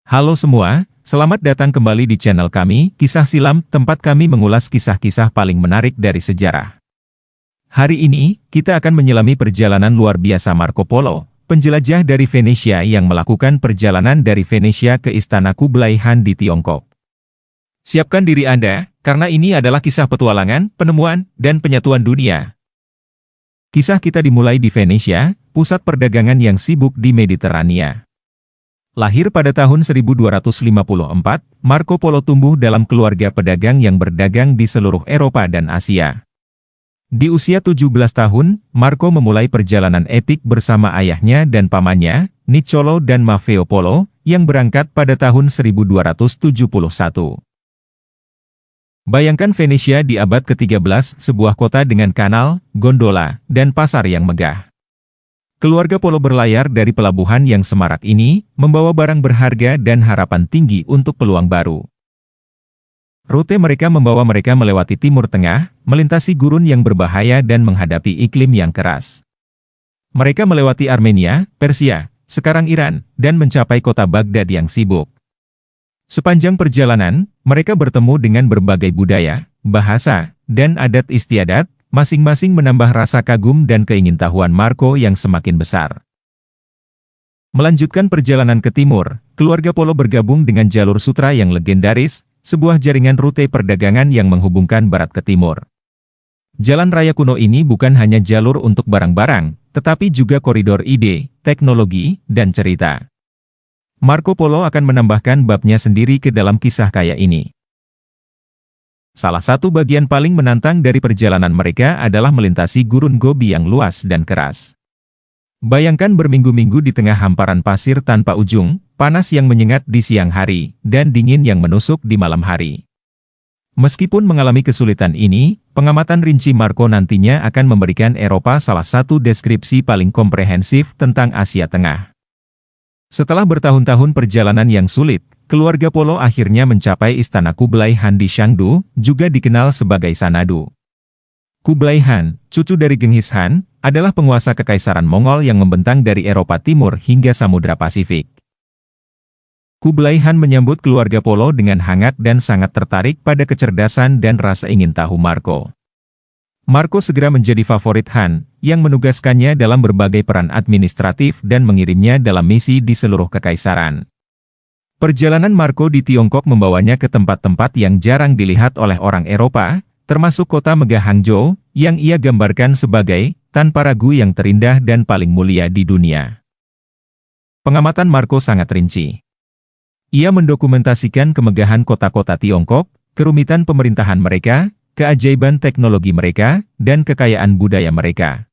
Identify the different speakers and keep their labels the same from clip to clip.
Speaker 1: Halo semua, selamat datang kembali di channel kami, Kisah Silam, tempat kami mengulas kisah-kisah paling menarik dari sejarah. Hari ini, kita akan menyelami perjalanan luar biasa Marco Polo, penjelajah dari Venesia yang melakukan perjalanan dari Venesia ke Istana Kublai Khan di Tiongkok. Siapkan diri Anda, karena ini adalah kisah petualangan, penemuan, dan penyatuan dunia. Kisah kita dimulai di Venesia, pusat perdagangan yang sibuk di Mediterania. Lahir pada tahun 1254, Marco Polo tumbuh dalam keluarga pedagang yang berdagang di seluruh Eropa dan Asia. Di usia 17 tahun, Marco memulai perjalanan epik bersama ayahnya dan pamannya, Niccolò dan Maffeo Polo, yang berangkat pada tahun 1271. Bayangkan Venesia di abad ke-13, sebuah kota dengan kanal, gondola, dan pasar yang megah. Keluarga Polo berlayar dari pelabuhan yang semarak ini, membawa barang berharga dan harapan tinggi untuk peluang baru. Rute mereka membawa mereka melewati Timur Tengah, melintasi gurun yang berbahaya dan menghadapi iklim yang keras. Mereka melewati Armenia, Persia, sekarang Iran, dan mencapai kota Baghdad yang sibuk. Sepanjang perjalanan, mereka bertemu dengan berbagai budaya, bahasa, dan adat istiadat, masing-masing menambah rasa kagum dan keingintahuan Marco yang semakin besar. Melanjutkan perjalanan ke timur, keluarga Polo bergabung dengan jalur sutra yang legendaris, sebuah jaringan rute perdagangan yang menghubungkan barat ke timur. Jalan raya kuno ini bukan hanya jalur untuk barang-barang, tetapi juga koridor ide, teknologi, dan cerita. Marco Polo akan menambahkan babnya sendiri ke dalam kisah kaya ini. Salah satu bagian paling menantang dari perjalanan mereka adalah melintasi gurun Gobi yang luas dan keras. Bayangkan berminggu-minggu di tengah hamparan pasir tanpa ujung, panas yang menyengat di siang hari, dan dingin yang menusuk di malam hari. Meskipun mengalami kesulitan ini, pengamatan rinci Marco nantinya akan memberikan Eropa salah satu deskripsi paling komprehensif tentang Asia Tengah. Setelah bertahun-tahun perjalanan yang sulit, keluarga Polo akhirnya mencapai Istana Kublai Khan di Chengdu, juga dikenal sebagai Sanadu. Kublai Khan, cucu dari Genghis Khan, adalah penguasa kekaisaran Mongol yang membentang dari Eropa Timur hingga Samudra Pasifik. Kublai Khan menyambut keluarga Polo dengan hangat dan sangat tertarik pada kecerdasan dan rasa ingin tahu Marco. Marco segera menjadi favorit Khan, yang menugaskannya dalam berbagai peran administratif dan mengirimnya dalam misi di seluruh kekaisaran. Perjalanan Marco di Tiongkok membawanya ke tempat-tempat yang jarang dilihat oleh orang Eropa, termasuk kota megah Hangzhou, yang ia gambarkan sebagai, tanpa ragu yang terindah dan paling mulia di dunia. Pengamatan Marco sangat rinci. Ia mendokumentasikan kemegahan kota-kota Tiongkok, kerumitan pemerintahan mereka, keajaiban teknologi mereka, dan kekayaan budaya mereka.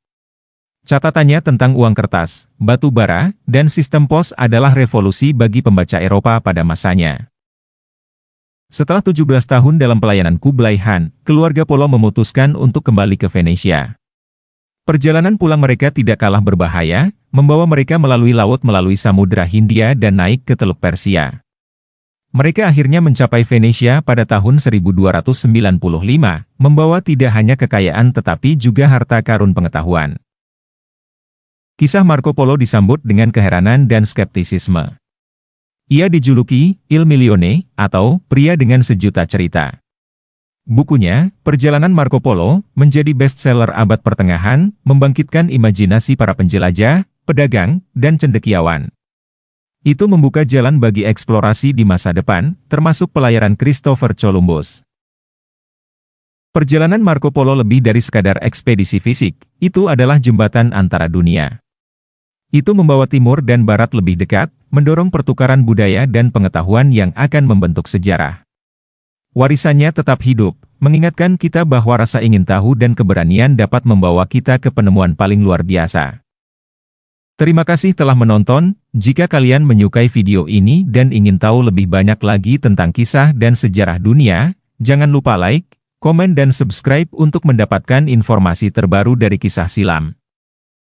Speaker 1: Catatannya tentang uang kertas, batu bara, dan sistem pos adalah revolusi bagi pembaca Eropa pada masanya. Setelah 17 tahun dalam pelayanan Kublai Khan, keluarga Polo memutuskan untuk kembali ke Venesia. Perjalanan pulang mereka tidak kalah berbahaya, membawa mereka melalui laut melalui Samudra Hindia dan naik ke Teluk Persia. Mereka akhirnya mencapai Venesia pada tahun 1295, membawa tidak hanya kekayaan tetapi juga harta karun pengetahuan. Kisah Marco Polo disambut dengan keheranan dan skeptisisme. Ia dijuluki Il Milione, atau pria dengan sejuta cerita. Bukunya, Perjalanan Marco Polo, menjadi bestseller abad pertengahan, membangkitkan imajinasi para penjelajah, pedagang, dan cendekiawan. Itu membuka jalan bagi eksplorasi di masa depan, termasuk pelayaran Christopher Columbus. Perjalanan Marco Polo lebih dari sekadar ekspedisi fisik, itu adalah jembatan antara dunia. Itu membawa timur dan barat lebih dekat, mendorong pertukaran budaya dan pengetahuan yang akan membentuk sejarah. Warisannya tetap hidup, mengingatkan kita bahwa rasa ingin tahu dan keberanian dapat membawa kita ke penemuan paling luar biasa. Terima kasih telah menonton. Jika kalian menyukai video ini dan ingin tahu lebih banyak lagi tentang kisah dan sejarah dunia, jangan lupa like, komen dan subscribe untuk mendapatkan informasi terbaru dari Kisah Silam.